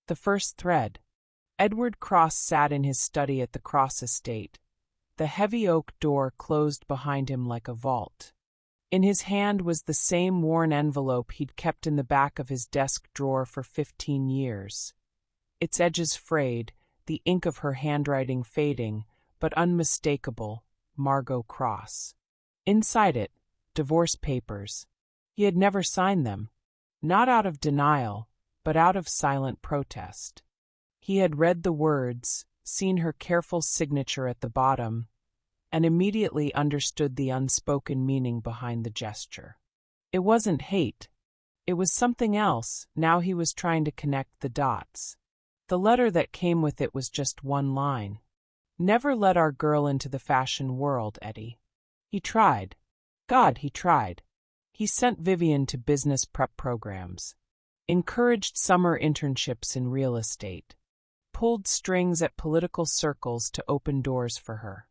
The first thread. Edward Cross sat in his study at the Cross estate. The heavy oak door closed behind him like a vault. In his hand was the same worn envelope he'd kept in the back of his desk drawer for 15 years. Its edges frayed, the ink of her handwriting fading, but unmistakable, Margot Cross. Inside it, divorce papers. He had never signed them. Not out of denial, but out of silent protest. He had read the words, seen her careful signature at the bottom, and immediately understood the unspoken meaning behind the gesture. It wasn't hate. It was something else. Now he was trying to connect the dots. The letter that came with it was just one line. Never let our girl into the fashion world, Eddie. He tried. God, he tried. He sent Vivian to business prep programs, encouraged summer internships in real estate, pulled strings at political circles to open doors for her.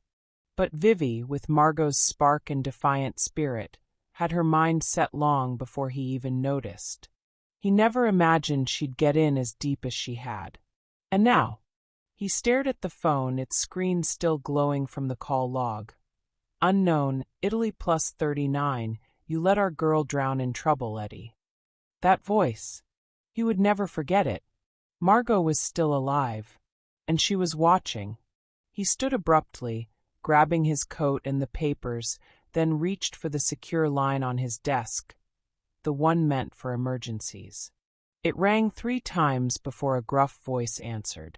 But Vivi, with Margot's spark and defiant spirit, had her mind set long before he even noticed. He never imagined she'd get in as deep as she had. And now, he stared at the phone, its screen still glowing from the call log. Unknown, Italy +39, you let our girl drown in trouble, Eddie. That voice. He would never forget it. Margot was still alive, and she was watching. He stood abruptly, grabbing his coat and the papers, then reached for the secure line on his desk, the one meant for emergencies. It rang 3 times before a gruff voice answered.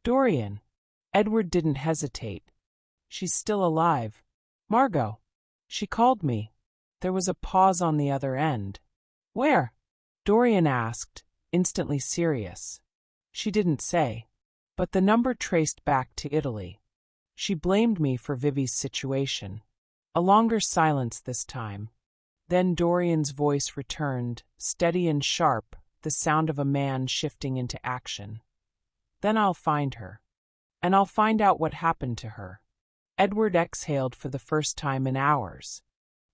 Dorian. Edward didn't hesitate. She's still alive. Margot. She called me. There was a pause on the other end. Where? Dorian asked, instantly serious. She didn't say, but the number traced back to Italy. She blamed me for Vivi's situation. A longer silence this time. Then Dorian's voice returned, steady and sharp, the sound of a man shifting into action. Then I'll find her. And I'll find out what happened to her. Edward exhaled for the first time in hours.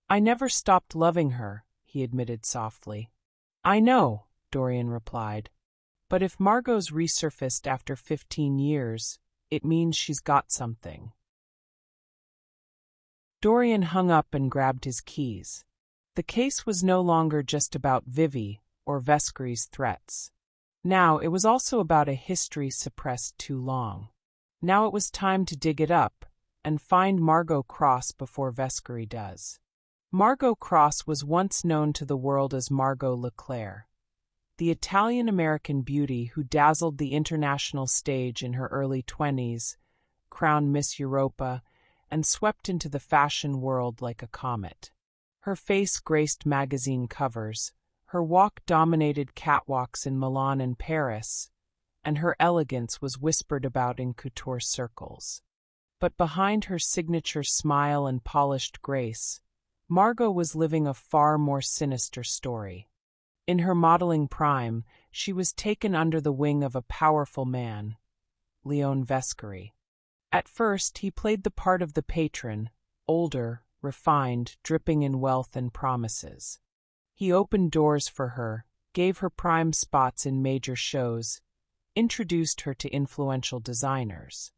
I never stopped loving her, he admitted softly. I know, Dorian replied. But if Margot's resurfaced after 15 years, it means she's got something. Dorian hung up and grabbed his keys. The case was no longer just about Vivi or Vescary's threats. Now it was also about a history suppressed too long. Now it was time to dig it up and find Margot Cross before Vescary does. Margot Cross was once known to the world as Margot Leclerc, the Italian-American beauty who dazzled the international stage in her early 20s, crowned Miss Europa, and swept into the fashion world like a comet. Her face graced magazine covers, her walk dominated catwalks in Milan and Paris, and her elegance was whispered about in couture circles. But behind her signature smile and polished grace, Margot was living a far more sinister story. In her modeling prime, she was taken under the wing of a powerful man, Leon Vescary. At first, he played the part of the patron, older, refined, dripping in wealth and promises. He opened doors for her, gave her prime spots in major shows, introduced her to influential designers.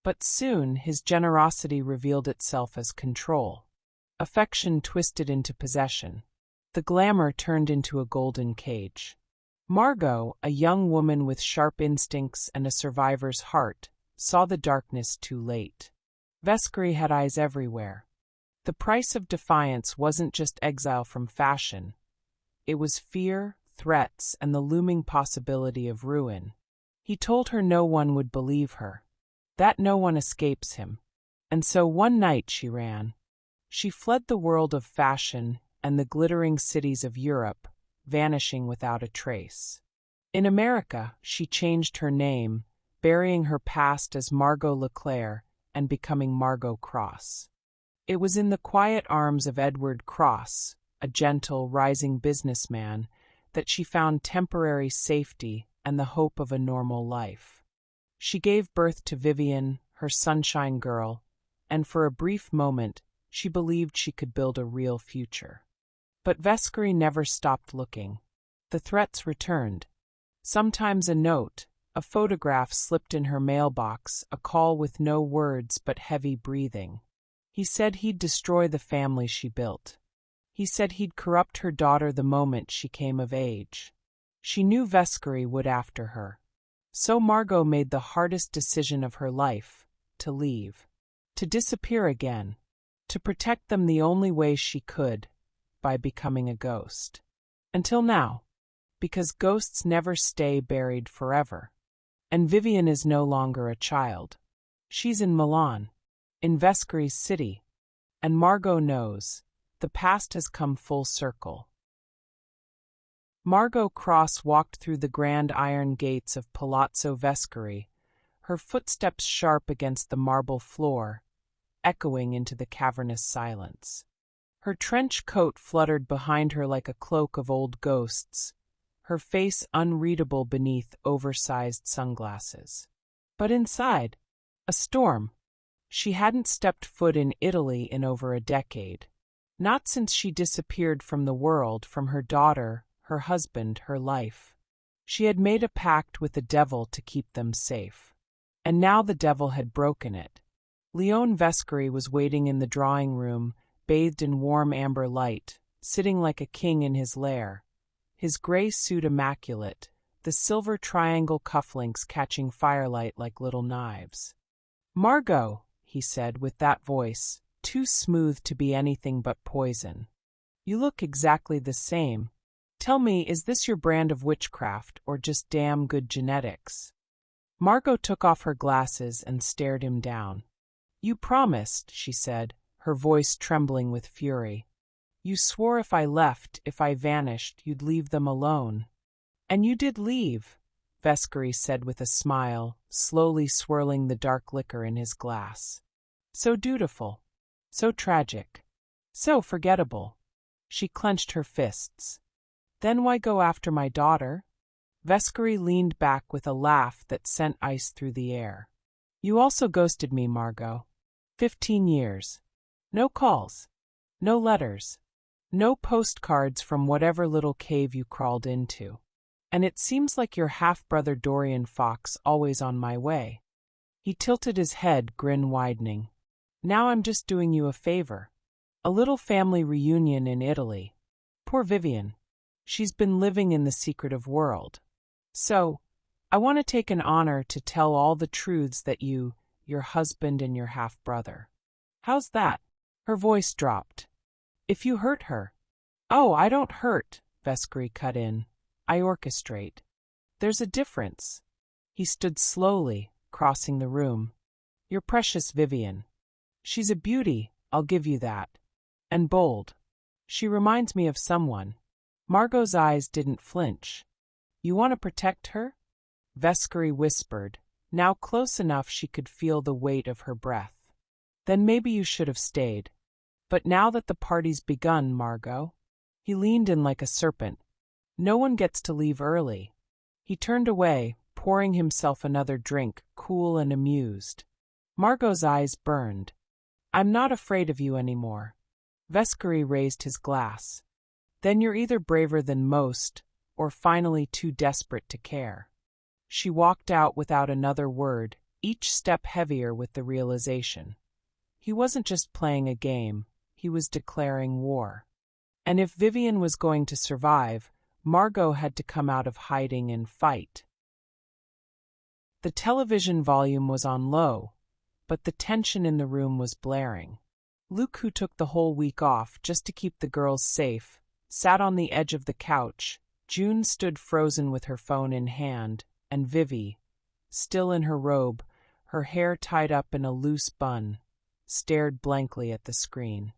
But soon, his generosity revealed itself as control. Affection twisted into possession. The glamour turned into a golden cage. Margot, a young woman with sharp instincts and a survivor's heart, saw the darkness too late. Vescary had eyes everywhere. The price of defiance wasn't just exile from fashion. It was fear, threats, and the looming possibility of ruin. He told her no one would believe her. That no one escapes him. And so one night she ran. She fled the world of fashion and the glittering cities of Europe, vanishing without a trace. In America, she changed her name, burying her past as Margot Leclerc and becoming Margot Cross. It was in the quiet arms of Edward Cross, a gentle, rising businessman, that she found temporary safety and the hope of a normal life. She gave birth to Vivian, her sunshine girl, and for a brief moment, she believed she could build a real future. But Vescary never stopped looking. The threats returned. Sometimes a note, A photograph slipped in her mailbox, a call with no words but heavy breathing. He said he'd destroy the family she built. He said he'd corrupt her daughter the moment she came of age. She knew Vescari would after her. So Margot made the hardest decision of her life, to leave. To disappear again. To protect them the only way she could, by becoming a ghost. Until now. Because ghosts never stay buried forever. And Vivian is no longer a child. She's in Milan. In Vescari's city. And Margot knows. The past has come full circle. Margot Cross walked through the grand iron gates of Palazzo Vescari, her footsteps sharp against the marble floor, echoing into the cavernous silence. Her trench coat fluttered behind her like a cloak of old ghosts, her face unreadable beneath oversized sunglasses. But inside, a storm. She hadn't stepped foot in Italy in over a decade. Not since she disappeared from the world, from her daughter, her husband, her life. She had made a pact with the devil to keep them safe. And now the devil had broken it. Leon Vescari was waiting in the drawing room, bathed in warm amber light, sitting like a king in his lair, his gray suit immaculate, the silver triangle cufflinks catching firelight like little knives. "Margot," he said with that voice, too smooth to be anything but poison. "You look exactly the same. Tell me, is this your brand of witchcraft or just damn good genetics?" Margot took off her glasses and stared him down. "You promised," she said, her voice trembling with fury. "You swore if I left, if I vanished, you'd leave them alone." "And you did leave," Vescari said with a smile, slowly swirling the dark liquor in his glass. "So dutiful. So tragic. So forgettable." She clenched her fists. "Then why go after my daughter?" Vescari leaned back with a laugh that sent ice through the air. "You also ghosted me, Margot. 15 years. No calls. No letters. No postcards from whatever little cave you crawled into. And it seems like your half-brother Dorian Fox always on my way." He tilted his head, grin widening. "Now I'm just doing you a favor. A little family reunion in Italy. Poor Vivian. She's been living in the secretive world. So, I want to take an honor to tell all the truths that you, your husband and your half-brother. How's that?" Her voice dropped. "If you hurt her." "Oh, I don't hurt," Vescari cut in. "I orchestrate. There's a difference." He stood slowly, crossing the room. "Your precious Vivian. She's a beauty, I'll give you that. And bold. She reminds me of someone." Margot's eyes didn't flinch. "You want to protect her?" Vescari whispered, now close enough she could feel the weight of her breath. "Then maybe you should have stayed. But now that the party's begun, Margot." He leaned in like a serpent. "No one gets to leave early." He turned away, pouring himself another drink, cool and amused. Margot's eyes burned. "I'm not afraid of you anymore." Vescari raised his glass. "Then you're either braver than most, or finally too desperate to care." She walked out without another word, each step heavier with the realization. He wasn't just playing a game, he was declaring war. And if Vivian was going to survive, Margot had to come out of hiding and fight. The television volume was on low, but the tension in the room was blaring. Luke, who took the whole week off just to keep the girls safe, sat on the edge of the couch. June stood frozen with her phone in hand, and Vivi, still in her robe, her hair tied up in a loose bun, stared blankly at the screen.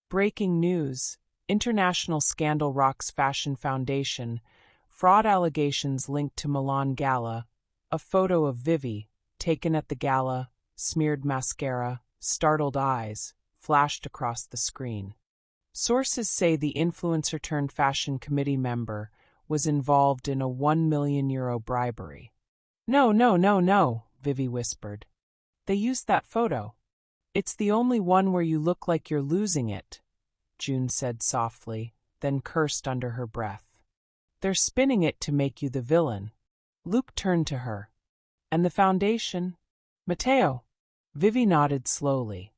Breaking news. International scandal rocks fashion foundation. Fraud allegations linked to Milan Gala. A photo of Vivi, taken at the gala, smeared mascara, startled eyes, flashed across the screen. Sources say the influencer-turned-fashion committee member was involved in a €1 million bribery. No, no, no, no, Vivi whispered. "They used that photo. It's the only one where you look like you're losing it," June said softly, then cursed under her breath. "They're spinning it to make you the villain." Luke turned to her. And the foundation? Matteo. Vivi nodded slowly.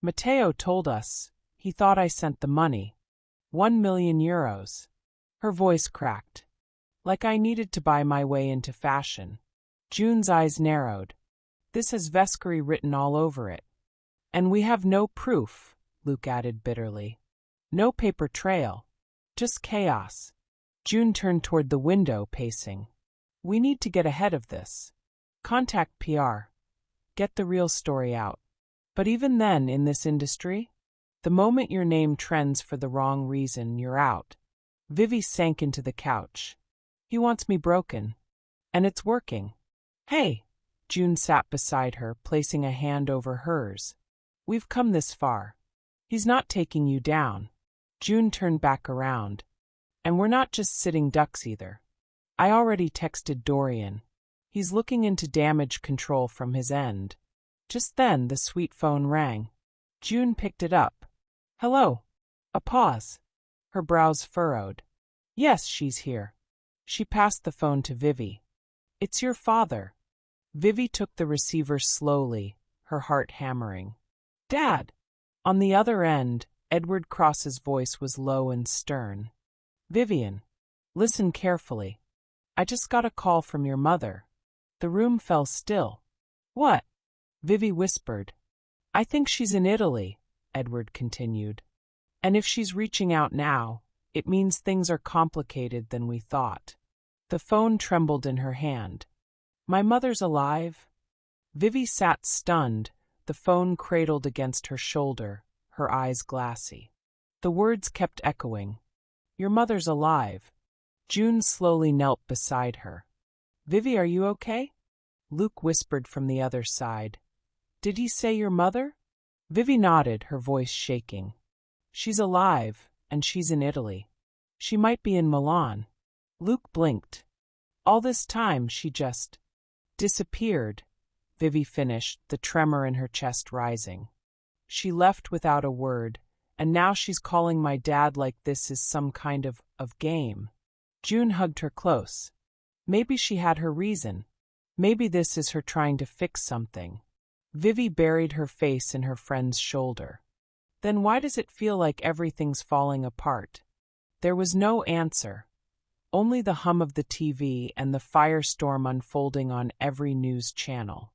Matteo told us. He thought I sent the money. 1 million euros. Her voice cracked. Like I needed to buy my way into fashion. June's eyes narrowed. This has Vescari written all over it. And we have no proof, Luke added bitterly. No paper trail. Just chaos. June turned toward the window, pacing. We need to get ahead of this. Contact PR. Get the real story out. But even then, in this industry, the moment your name trends for the wrong reason, you're out. Vivi sank into the couch. He wants me broken. And it's working. Hey! June sat beside her, placing a hand over hers. We've come this far. He's not taking you down. June turned back around. And we're not just sitting ducks either. I already texted Dorian. He's looking into damage control from his end. Just then the sweet phone rang. June picked it up. Hello. A pause. Her brows furrowed. Yes, she's here. She passed the phone to Vivi. It's your father. Vivi took the receiver slowly, her heart hammering. Dad! On the other end, Edward Cross's voice was low and stern. Vivian, listen carefully. I just got a call from your mother. The room fell still. What? Vivi whispered. I think she's in Italy, Edward continued. And if she's reaching out now, it means things are complicated than we thought. The phone trembled in her hand. My mother's alive? Vivi sat stunned, the phone cradled against her shoulder, her eyes glassy. The words kept echoing. Your mother's alive. June slowly knelt beside her. Vivi, are you okay? Luke whispered from the other side. Did he say your mother? Vivi nodded, her voice shaking. She's alive, and she's in Italy. She might be in Milan. Luke blinked. All this time she just disappeared, Vivi finished, the tremor in her chest rising. She left without a word, and now she's calling my dad like this is some kind of game. June hugged her close. Maybe she had her reason. Maybe this is her trying to fix something. Vivi buried her face in her friend's shoulder. Then why does it feel like everything's falling apart? There was no answer. Only the hum of the TV and the firestorm unfolding on every news channel.